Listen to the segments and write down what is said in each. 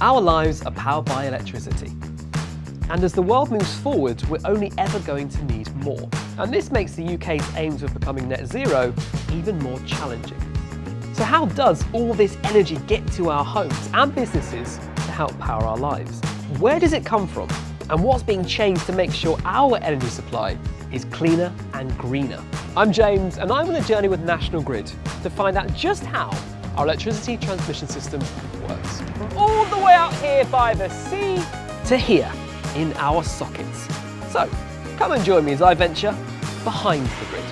Our lives are powered by electricity. And as the world moves forward, we're only ever going to need more. And this makes the UK's aims of becoming net zero even more challenging. So how does all this energy get to our homes and businesses to help power our lives? Where does it come from? And what's being changed to make sure our energy supply is cleaner and greener? I'm James, and I'm on a journey with National Grid to find out just how our electricity transmission system works. From all the way out here by the sea to here in our sockets. So come and join me as I venture behind the grid.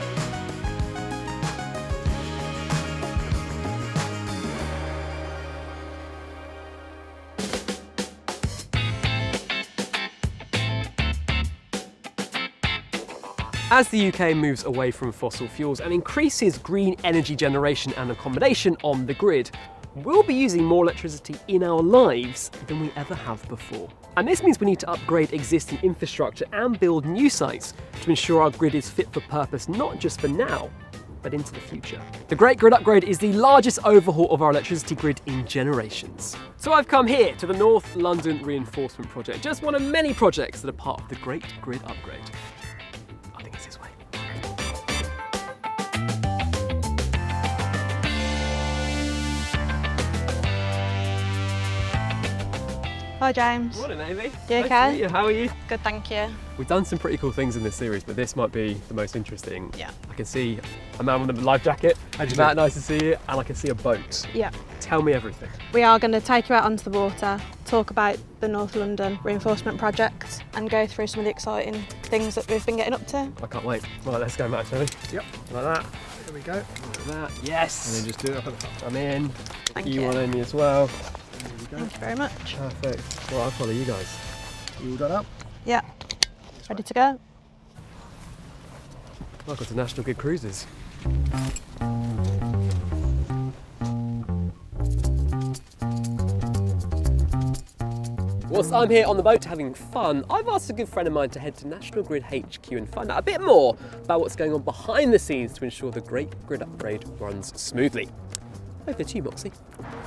As the UK moves away from fossil fuels and increases green energy generation and accommodation on the grid, we'll be using more electricity in our lives than we ever have before. And this means we need to upgrade existing infrastructure and build new sites to ensure our grid is fit for purpose, not just for now, but into the future. The Great Grid Upgrade is the largest overhaul of our electricity grid in generations. So I've come here to the North London Reinforcement Project, just one of many projects that are part of the Great Grid Upgrade. I think it's this way. Hi James. Morning Amy. You okay? Nice to meet you. How are you? Good, thank you. We've done some pretty cool things in this series, but this might be the most interesting. Yeah. I can see a man with a life jacket. Matt, nice to see you. And I can see a boat. Yeah. Tell me everything. We are going to take you out onto the water, talk about the North London Reinforcement Project and go through some of the exciting things that we've been getting up to. I can't wait. Right, let's go, Matt, shall we? Yep. Like that. There we go. Like that. Yes. And then just do it up at the top. I'm in. Thank you you. want Amy as well. There we go. Thank you very much. Perfect. Well, I'll follow you guys. You all done up? Yeah. Ready to go? Welcome to National Grid Cruises. Whilst I'm here on the boat having fun, I've asked a good friend of mine to head to National Grid HQ and find out a bit more about what's going on behind the scenes to ensure the Great Grid Upgrade runs smoothly. Over to you, Mwaksy.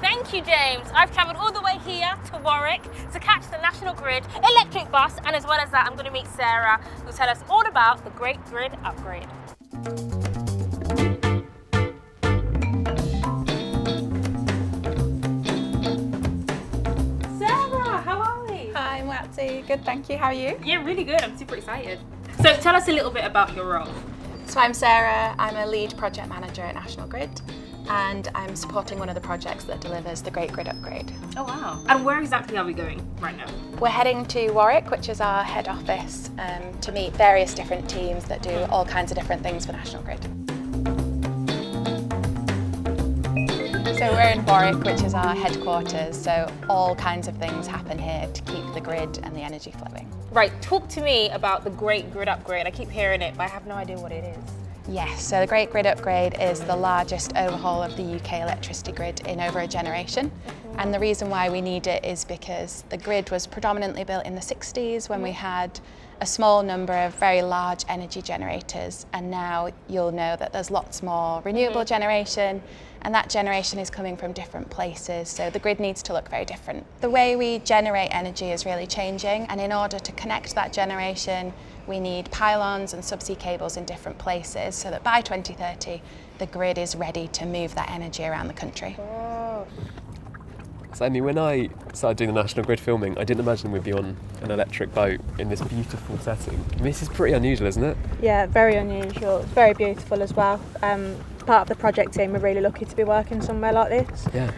Thank you, James. I've travelled all the way here to Warwick to catch the National Grid electric bus, and as well as that, I'm going to meet Sarah, who'll tell us all about the Great Grid Upgrade. Sarah, how are we? Hi, Mwaksy. Good, thank you. How are you? Yeah, really good. I'm super excited. So tell us a little bit about your role. So I'm Sarah. I'm a lead project manager at National Grid, and I'm supporting one of the projects that delivers the Great Grid Upgrade. Oh, wow. And where exactly are we going right now? We're heading to Warwick, which is our head office, to meet various different teams that do all kinds of different things for National Grid. So we're in Warwick, which is our headquarters, so all kinds of things happen here to keep the grid and the energy flowing. Right, talk to me about the Great Grid Upgrade. I keep hearing it, but I have no idea what it is. Yes, so the Great Grid Upgrade is the largest overhaul of the UK electricity grid in over a generation. And the reason why we need it is because the grid was predominantly built in the 60s when we had a small number of very large energy generators, and now you'll know that there's lots more renewable generation, and that generation is coming from different places, so the grid needs to look very different. The way we generate energy is really changing, and in order to connect that generation we need pylons and subsea cables in different places so that by 2030 the grid is ready to move that energy around the country. Oh. So Amy, when I started doing the National Grid filming, I didn't imagine we'd be on an electric boat in this beautiful setting. I mean, this is pretty unusual, isn't it? Yeah, very unusual. It's very beautiful as well. Part of the project team, we're really lucky to be working somewhere like this. Yeah.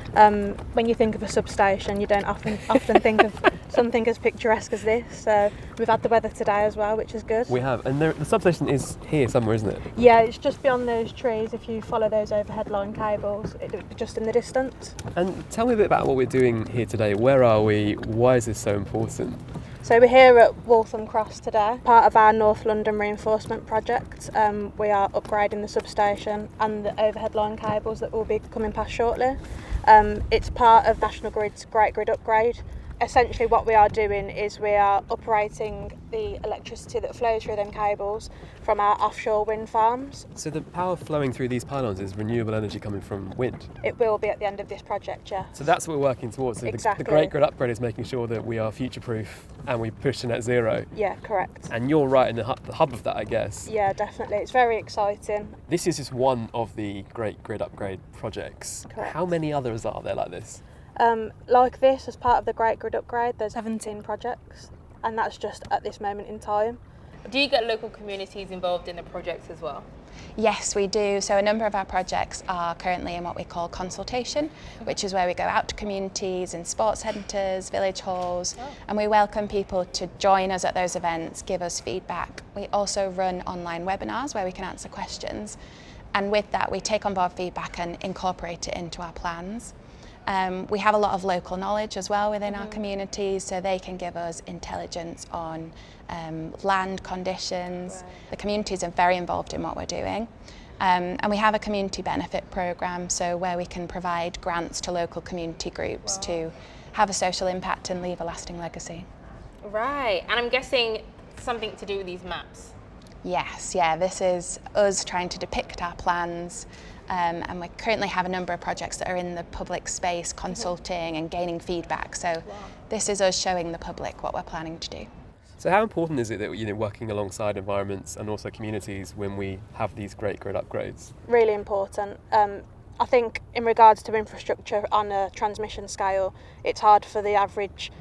When you think of a substation, you don't often think of something as picturesque as this. So we've had the weather today as well, which is good. We have, and the substation is here somewhere, isn't it? Yeah, it's just beyond those trees. If you follow those overhead line cables, it'll be just in the distance. And tell me a bit about what we're doing here today. Where are we? Why is this so important? So we're here at Waltham Cross today, part of our North London Reinforcement Project. We are upgrading the substation and the overhead line cables that will be coming past shortly. It's part of National Grid's Great Grid Upgrade, essentially what we are doing is we are operating the electricity that flows through them cables from our offshore wind farms. So the power flowing through these pylons is renewable energy coming from wind? It will be at the end of this project, yeah. So that's what we're working towards. So Exactly. the Great Grid Upgrade is making sure that we are future-proof and we push to net zero. Yeah, correct. And you're right in the hub of that, I guess. Yeah, definitely. It's very exciting. This is just one of the Great Grid Upgrade projects. Correct. How many others are there like this? Like this, as part of the Great Grid Upgrade, there's 17 projects, and that's just at this moment in time. Do you get local communities involved in the projects as well? Yes, we do. So a number of our projects are currently in what we call consultation, which is where we go out to communities in sports centres, village halls, and we welcome people to join us at those events, give us feedback. We also run online webinars where we can answer questions, and with that we take on board feedback and incorporate it into our plans. We have a lot of local knowledge as well within our communities, so they can give us intelligence on land conditions. The communities are very involved in what we're doing. And we have a community benefit programme, so where we can provide grants to local community groups to have a social impact and leave a lasting legacy. Right, and I'm guessing something to do with these maps. Yes, yeah, this is us trying to depict our plans. And we currently have a number of projects that are in the public space consulting and gaining feedback. So this is us showing the public what we're planning to do. So how important is it that you're working alongside environments and also communities when we have these Great Grid Upgrades? Really important. I think in regards to infrastructure on a transmission scale, it's hard for the average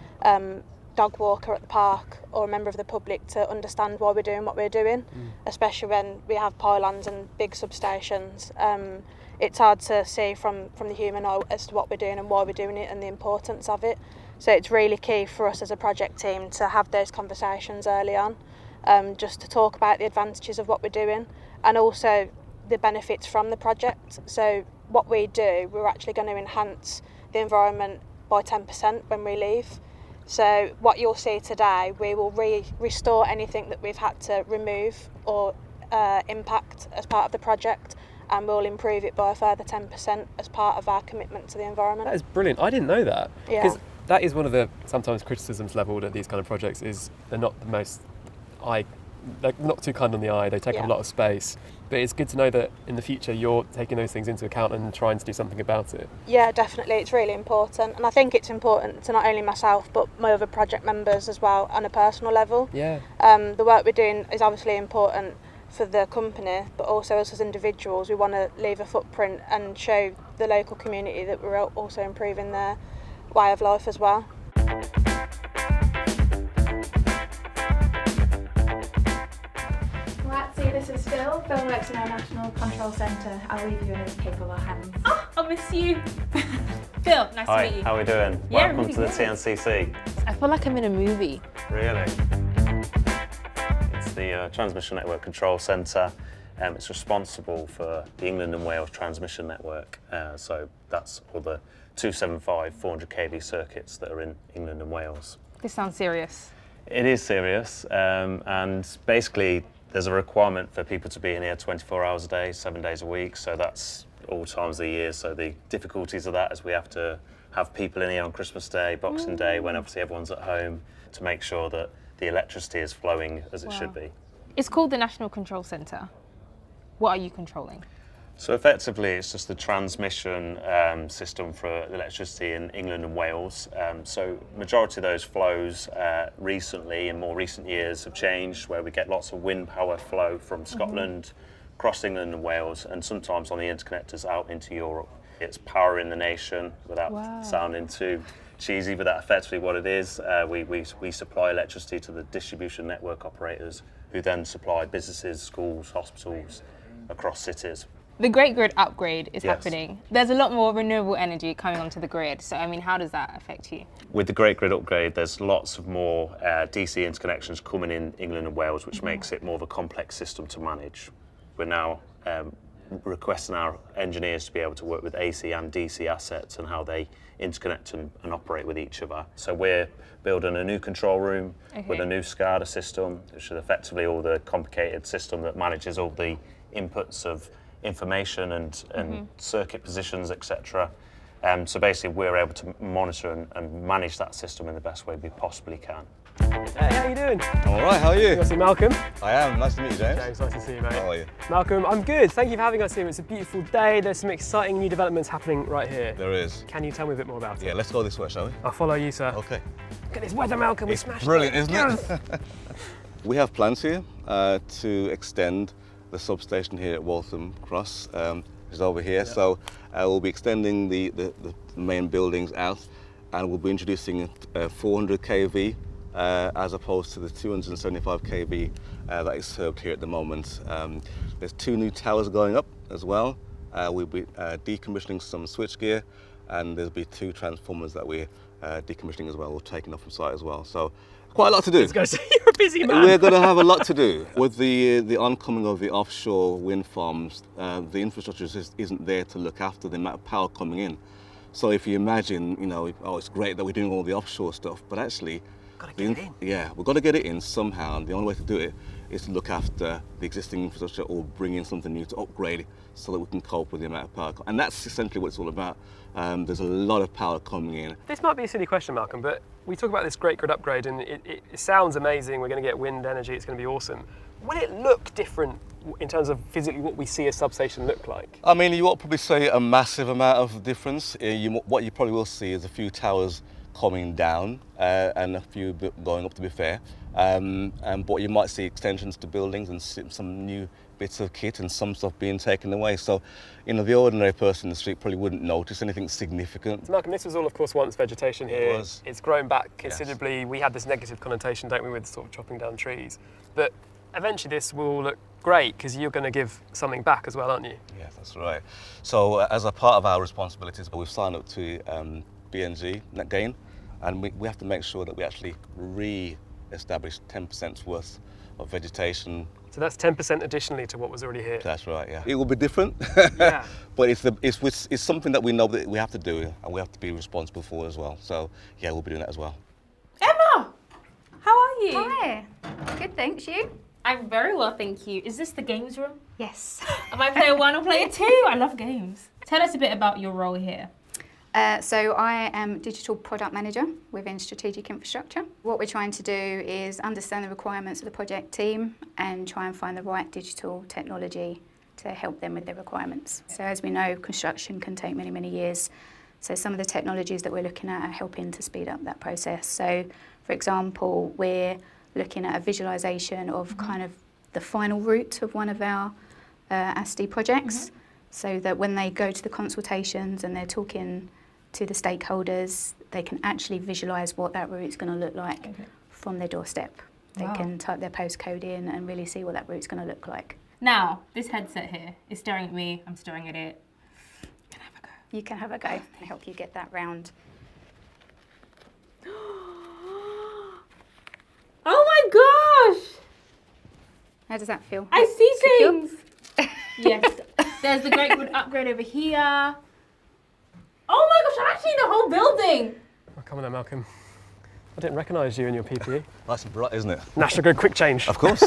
dog walker at the park or a member of the public to understand why we're doing what we're doing, especially when we have pylons and big substations. It's hard to see from the human eye as to what we're doing and why we're doing it and the importance of it. So it's really key for us as a project team to have those conversations early on, just to talk about the advantages of what we're doing and also the benefits from the project. So what we do, we're actually going to enhance the environment by 10% when we leave. So what you'll see today, we will restore anything that we've had to remove or impact as part of the project, and we'll improve it by a further 10% as part of our commitment to the environment. That is brilliant. I didn't know that. Yeah. Because that is one of the sometimes criticisms levelled at these kind of projects is they're not the most they're not too kind on the eye, they take up a lot of space. But it's good to know that in the future you're taking those things into account and trying to do something about it. Yeah, definitely, it's really important. And I think it's important to not only myself but my other project members as well on a personal level. Yeah. The work we're doing is obviously important for the company, but also us as individuals, we want to leave a footprint and show the local community that we're also improving their way of life as well. Mwaksy, this is Phil. Phil works in our National Control Centre. I'll leave you in his capable hands. Oh, I miss you. Phil, nice to meet you. Hi, how are we doing? Yeah, Welcome really to the good. TNCC. I feel like I'm in a movie. Really? It's the Transmission Network Control Centre. It's responsible for the England and Wales transmission network. So that's all the 275, 400 kV circuits that are in England and Wales. This sounds serious. It is serious, and basically there's a requirement for people to be in here 24 hours a day, 7 days a week, so that's all times of the year. So the difficulties of that is we have to have people in here on Christmas Day, Boxing Day, when obviously everyone's at home, to make sure that the electricity is flowing as it should be. It's called the National Control Centre. What are you controlling? So effectively it's just the transmission system for electricity in England and Wales. So majority of those flows recently, in more recent years, have changed, where we get lots of wind power flow from Scotland, across England and Wales, and sometimes on the interconnectors out into Europe. It's powering the nation, without sounding too cheesy, but that's effectively what it is. We supply electricity to the distribution network operators, who then supply businesses, schools, hospitals across cities. The Great Grid Upgrade is Yes. happening. There's a lot more renewable energy coming onto the grid. So, I mean, how does that affect you? With the Great Grid Upgrade, there's lots of more DC interconnections coming in England and Wales, which makes it more of a complex system to manage. We're now requesting our engineers to be able to work with AC and DC assets and how they interconnect and operate with each other. So we're building a new control room with a new SCADA system, which is effectively all the complicated system that manages all the inputs of information and circuit positions, etc. So basically we're able to monitor and manage that system in the best way we possibly can. Hey, how you doing? All right, how are you? Nice to see Malcolm. I am. Nice to meet you, James. James, nice to see you, mate. How are you? Malcolm, I'm good. Thank you for having us here. It's a beautiful day. There's some exciting new developments happening right here. There is. Can you tell me a bit more about it? Yeah, let's go this way, shall we? I'll follow you, sir. Okay. Look at this weather, Malcolm. We It's smashed brilliant, it. isn't it? We have plans here to extend the substation here at Waltham Cross, which is over here. Yeah. So we'll be extending the main buildings out, and we'll be introducing 400 kV as opposed to the 275 kV that is served here at the moment. There's 2 new towers going up as well. We'll be decommissioning some switchgear, and there'll be 2 transformers that we're decommissioning as well, or taking off from site as well. So quite a lot to do. I was going to say, you're a busy man. We're going to have a lot to do. With the oncoming of the offshore wind farms, the infrastructure just isn't there to look after the amount of power coming in. So if you imagine, you know, oh, it's great that we're doing all the offshore stuff, but actually, we've got to get it in somehow, and the only way to do it is to look after the existing infrastructure or bring in something new to upgrade so that we can cope with the amount of power. And that's essentially what it's all about. There's a lot of power coming in. This might be a silly question, Malcolm, but we talk about this great grid upgrade, and it sounds amazing. We're going to get wind energy. It's going to be awesome. Will it look different in terms of physically what we see a substation look like? I mean, you won't probably say a massive amount of difference. What you probably will see is a few towers coming down and a few going up, to be fair. But you might see extensions to buildings and some new bits of kit and some stuff being taken away. So, you know, the ordinary person in the street probably wouldn't notice anything significant. So Malcolm, this was all, of course, once vegetation here. It was. It's grown back considerably. Yes. We had this negative connotation, don't we, with sort of chopping down trees. But eventually this will look great because you're going to give something back as well, aren't you? Yes, that's right. So as a part of our responsibilities, we've signed up to BNG, Net Gain, and we have to make sure that we actually re-establish 10% worth of vegetation. So that's 10% additionally to what was already here. That's right, yeah. It will be different, yeah. But it's something that we know that we have to do and we have to be responsible for as well. So yeah, we'll be doing that as well. Emma, how are you? Hi. Good, thanks. You? I'm very well, thank you. Is this the games room? Yes. Am I player 1 or player 2? I love games. Tell us a bit about your role here. So I am Digital Product Manager within Strategic Infrastructure. What we're trying to do is understand the requirements of the project team and try and find the right digital technology to help them with their requirements. So as we know, construction can take many, many years. So some of the technologies that we're looking at are helping to speed up that process. So for example, we're looking at a visualisation of kind of the final route of one of our ASTI projects, so that when they go to the consultations and they're talking to the stakeholders, they can actually visualise what that route's going to look like from their doorstep. They can type their postcode in and really see what that route's going to look like. Now, this headset here is staring at me, I'm staring at it. Can I have a go? You can have a go and help you get that round. Oh my gosh! How does that feel? I see Secure? things! Yes, there's the Great Grid upgrade over here. Oh my gosh, I'm actually in the whole building! Oh, come on then, Malcolm. I didn't recognise you in your PPE. Nice and bright, isn't it? National Grid quick change. Of course.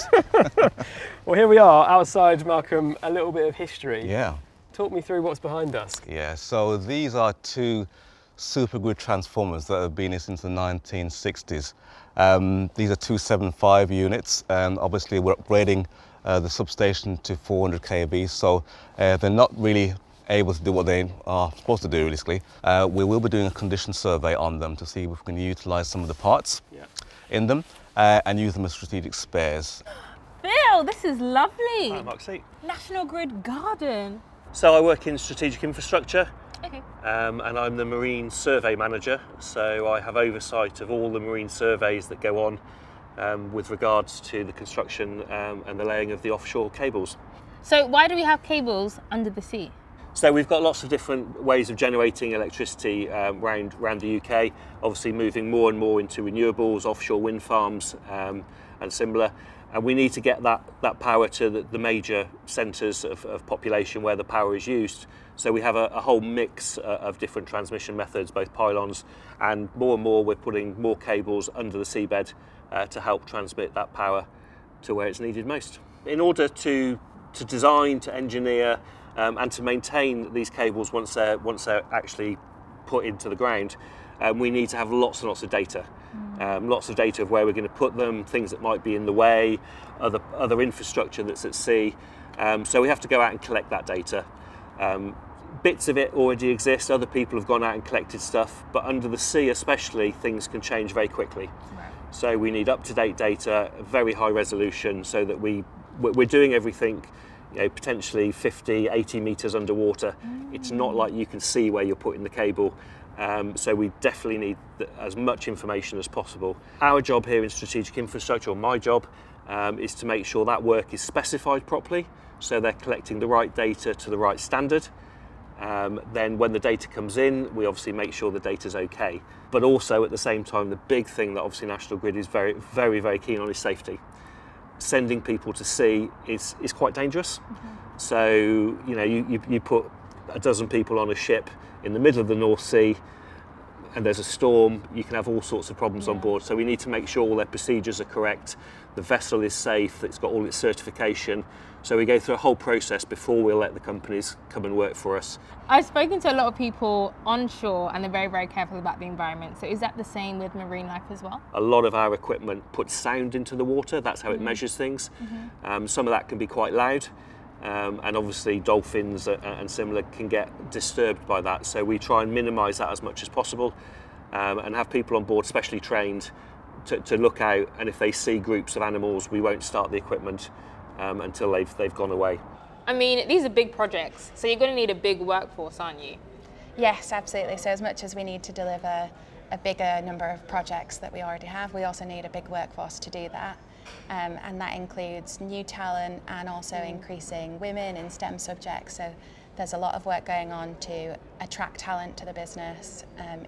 Well, here we are outside, Malcolm, a little bit of history. Yeah. Talk me through what's behind us. Yeah, so these are 2 supergrid transformers that have been here since the 1960s. These are 275 units. Obviously, we're upgrading the substation to 400 kV, so they're not really able to do what they are supposed to do, realistically. We will be doing a condition survey on them to see if we can utilise some of the parts in them and use them as strategic spares. Bill, this is lovely. Hi, Mwaksy. National Grid Garden. So I work in strategic infrastructure. Okay. And I'm the Marine Survey Manager, so I have oversight of all the marine surveys that go on with regards to the construction and the laying of the offshore cables. So why do we have cables under the sea? So we've got lots of different ways of generating electricity around the UK, obviously moving more and more into renewables, offshore wind farms and similar. And we need to get that power to the major centres of population where the power is used. So we have a whole mix of different transmission methods, both pylons, and more we're putting more cables under the seabed to help transmit that power to where it's needed most. In order to design, to engineer, and to maintain these cables once they're actually put into the ground, we need to have lots and lots of data. Lots of data of where we're going to put them, things that might be in the way, other infrastructure that's at sea. So we have to go out and collect that data. Bits of it already exist, other people have gone out and collected stuff, but under the sea especially, things can change very quickly. Right. So we need up-to-date data, very high resolution, so that we're doing everything, potentially 50, 80 metres underwater. It's not like you can see where you're putting the cable. So we definitely need as much information as possible. Our job here in strategic infrastructure, or my job, is to make sure that work is specified properly, so they're collecting the right data to the right standard. Then when the data comes in, we obviously make sure the data's okay. But also at the same time, the big thing that obviously National Grid is very, very, very keen on is safety. Sending people to sea is quite dangerous. So, you put a dozen people on a ship in the middle of the North Sea and there's a storm, you can have all sorts of problems on board. So we need to make sure all their procedures are correct, the vessel is safe, it's got all its certification. So we go through a whole process before we'll let the companies come and work for us. I've spoken to a lot of people onshore and they're very, very careful about the environment. So is that the same with marine life as well? A lot of our equipment puts sound into the water, that's how it measures things. Some of that can be quite loud. And obviously dolphins and similar can get disturbed by that, so we try and minimise that as much as possible, and have people on board specially trained to look out, and if they see groups of animals we won't start the equipment until they've gone away. I mean, these are big projects, so you're going to need a big workforce, aren't you? Yes, absolutely. So as much as we need to deliver a bigger number of projects that we already have, we also need a big workforce to do that. And that includes new talent and also increasing women in STEM subjects. So there's a lot of work going on to attract talent to the business,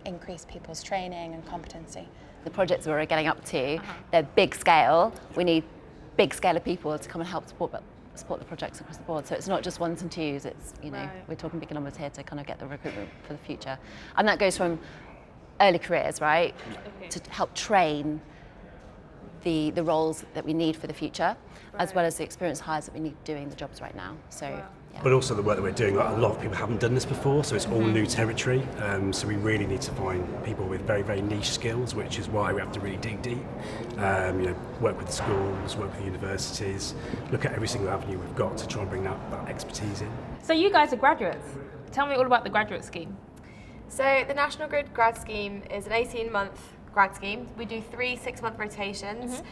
increase people's training and competency. The projects we're getting up to, they're big scale. We need big scale of people to come and help support the projects across the board. So it's not just ones and twos, it's, we're talking big numbers here to kind of get the recruitment for the future. And that goes from early careers, right, to help train the roles that we need for the future, as well as the experienced hires that we need doing the jobs right now. So, yeah. But also the work that we're doing, a lot of people haven't done this before, so it's all new territory. So we really need to find people with very, very niche skills, which is why we have to really dig deep. Work with the schools, work with the universities, look at every single avenue we've got to try and bring that expertise in. So you guys are graduates. Tell me all about the graduate scheme. So the National Grid grad scheme is an 18-month grad scheme. We do 3 6-month rotations.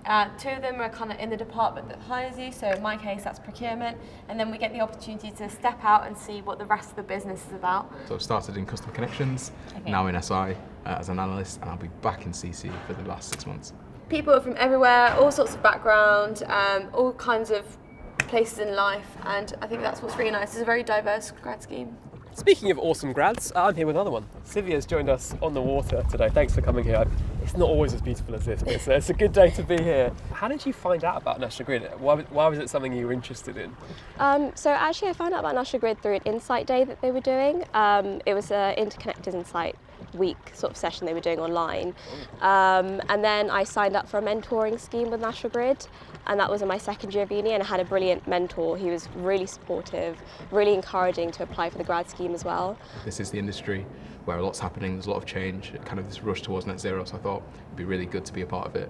2 of them are kind of in the department that hires you, so in my case that's procurement, and then we get the opportunity to step out and see what the rest of the business is about. So I've started in customer connections, now in SI as an analyst, and I'll be back in CC for the last 6 months. People are from everywhere, all sorts of background, all kinds of places in life, and I think that's what's really nice. It's a very diverse grad scheme. Speaking of awesome grads, I'm here with another one. Sylvia's joined us on the water today. Thanks for coming here. It's not always as beautiful as this, but it's a good day to be here. How did you find out about National Grid? Why was it something you were interested in? So actually I found out about National Grid through an Insight Day that they were doing. It was an Interconnected Insight week sort of session they were doing online. And then I signed up for a mentoring scheme with National Grid, and that was in my second year of uni, and I had a brilliant mentor. He was really supportive, really encouraging to apply for the grad scheme as well. This is the industry where a lot's happening, there's a lot of change, kind of this rush towards net zero, so I thought it'd be really good to be a part of it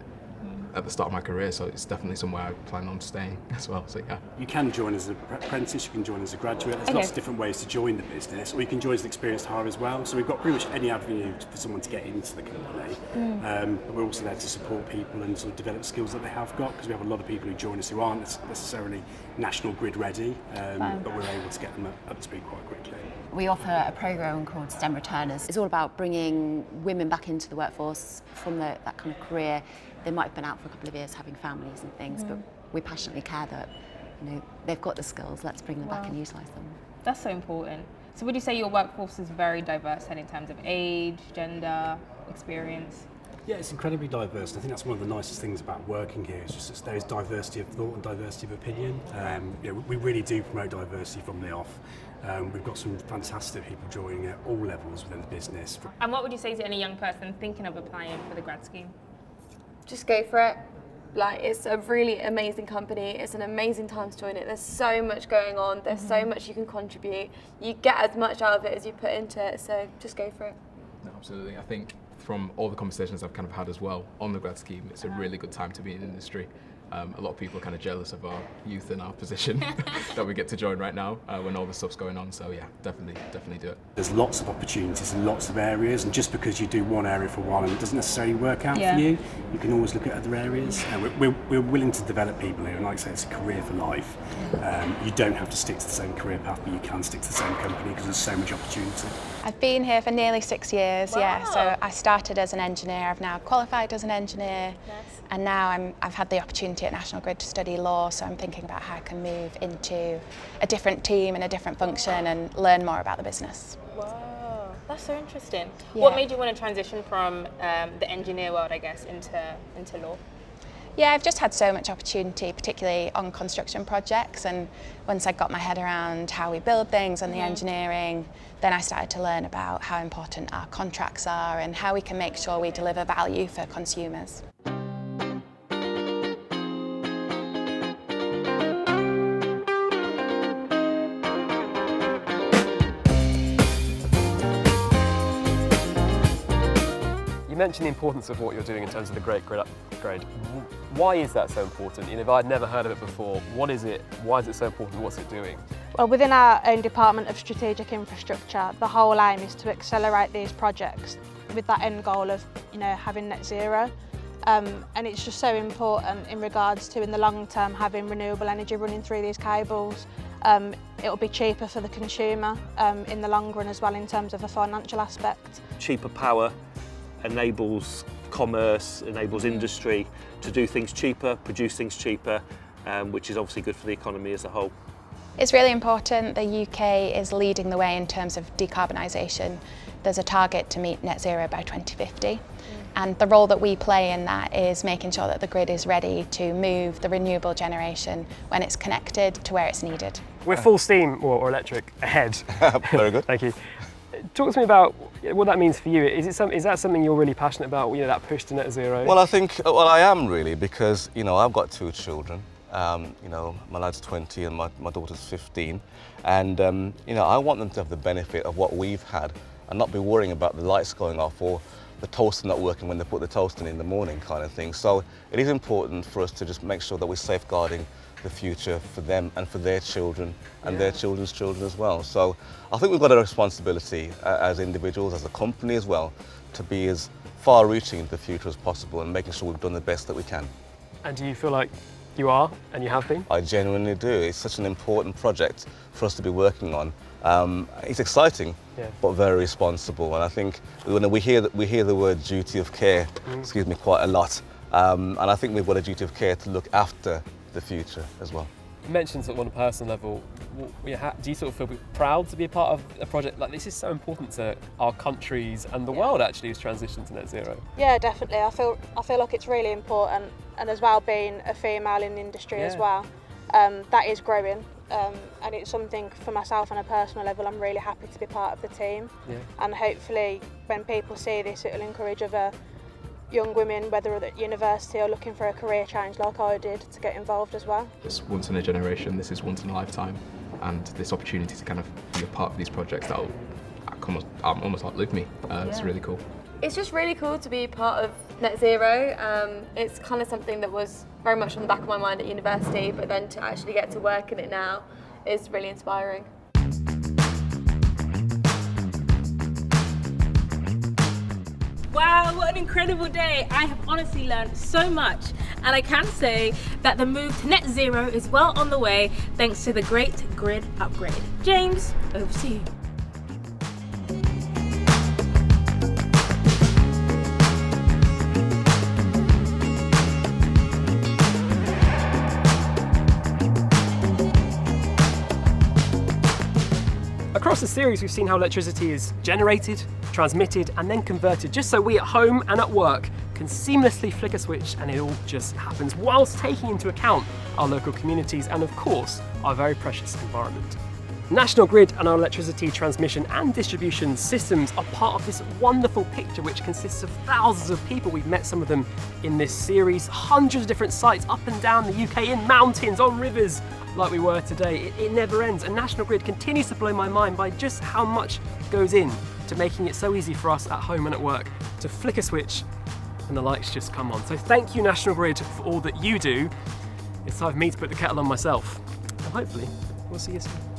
at the start of my career, so it's definitely somewhere I plan on staying as well, so yeah. You can join as an apprentice, you can join as a graduate. There's lots of different ways to join the business, or you can join as an experienced hire as well. So we've got pretty much any avenue for someone to get into the company. But we're also there to support people and sort of develop skills that they have got, because we have a lot of people who join us who aren't necessarily National Grid ready, but we're able to get them up to speed quite quickly. We offer a programme called STEM Returners. It's all about bringing women back into the workforce from that kind of career. They might have been out for a couple of years having families and things, but we passionately care that they've got the skills, let's bring them back and utilise them. That's so important. So would you say your workforce is very diverse then in terms of age, gender, experience? Yeah, it's incredibly diverse. I think that's one of the nicest things about working here. It's just there is diversity of thought and diversity of opinion. We really do promote diversity from the off. We've got some fantastic people joining at all levels within the business. And what would you say to any young person thinking of applying for the grad scheme? Just go for it. Like, it's a really amazing company. It's an amazing time to join it. There's so much going on. There's so much you can contribute. You get as much out of it as you put into it. So just go for it. No, absolutely. I think from all the conversations I've kind of had as well on the grad scheme, it's a really good time to be in the industry. A lot of people are kind of jealous of our youth and our position that we get to join right now when all this stuff's going on. So yeah, definitely do it. There's lots of opportunities in lots of areas, and just because you do one area for a while and it doesn't necessarily work out for you, you can always look at other areas. And we're willing to develop people here, and like I say, it's a career for life. You don't have to stick to the same career path, but you can stick to the same company because there's so much opportunity. I've been here for nearly 6 years, yeah. So I started as an engineer, I've now qualified as an engineer, and now I've had the opportunity at National Grid to study law, so I'm thinking about how I can move into a different team and a different function and learn more about the business. Wow, that's so interesting. Yeah. What made you want to transition from the engineer world, I guess, into law? Yeah, I've just had so much opportunity, particularly on construction projects, and once I got my head around how we build things and the engineering, then I started to learn about how important our contracts are and how we can make sure we deliver value for consumers. You mentioned the importance of what you're doing in terms of the Great Grid Upgrade. Why is that so important? You know, if I'd never heard of it before, what is it? Why is it so important? What's it doing? Well, within our own Department of Strategic Infrastructure, the whole aim is to accelerate these projects with that end goal of, you know, having net zero. And it's just so important in regards to, in the long term, having renewable energy running through these cables. It'll be cheaper for the consumer in the long run as well, in terms of a financial aspect. Cheaper power enables commerce, enables industry to do things cheaper, produce things cheaper, which is obviously good for the economy as a whole. It's really important. The UK is leading the way in terms of decarbonisation. There's a target to meet net zero by 2050. And the role that we play in that is making sure that the grid is ready to move the renewable generation when it's connected to where it's needed. We're full steam, or electric, ahead. Very good. Thank you. Talk to me about what that means for you. Is that something you're really passionate about, you know, that push to net zero? Well, I am really, because, you know, I've got 2 children. You know, my lad's 20 and my daughter's 15. And, you know, I want them to have the benefit of what we've had and not be worrying about the lights going off or the toaster not working when they put the toaster in the morning kind of thing. So it is important for us to just make sure that we're safeguarding the future for them and for their children and their children's children as well. So I think we've got a responsibility as individuals, as a company as well, to be as far-reaching into the future as possible and making sure we've done the best that we can. And do you feel like you are, and you have been? I genuinely do. It's such an important project for us to be working on. It's exciting, but very responsible. And I think we hear the word duty of care, excuse me, quite a lot. And I think we've got a duty of care to look after the future as well. You mentioned sort of on a personal level, do you sort of feel proud to be a part of a project like this? Is so important to our countries and the world actually, who's transitioned to net zero? Yeah, definitely. I feel like it's really important, and as well, being a female in the industry as well, that is growing. And it's something for myself on a personal level, I'm really happy to be part of the team. And hopefully when people see this, it'll encourage other young women, whether at university or looking for a career change like I did, to get involved as well. It's once in a generation, this is once in a lifetime, and this opportunity to kind of be a part of these projects that'll almost outlive me. It's really cool. It's just really cool to be part of net zero. It's kind of something that was very much on the back of my mind at university, but then to actually get to work in it now is really inspiring. Wow, what an incredible day. I have honestly learned so much, and I can say that the move to net zero is well on the way thanks to the Great Grid Upgrade. James, over to you. Across the series, we've seen how electricity is generated, transmitted, and then converted, just so we at home and at work can seamlessly flick a switch and it all just happens, whilst taking into account our local communities and, of course, our very precious environment. National Grid and our electricity transmission and distribution systems are part of this wonderful picture which consists of thousands of people. We've met some of them in this series, hundreds of different sites up and down the UK, in mountains, on rivers, like we were today. It never ends, and National Grid continues to blow my mind by just how much goes in to making it so easy for us at home and at work to flick a switch and the lights just come on. So thank you, National Grid, for all that you do. It's time for me to put the kettle on myself. And hopefully, we'll see you soon.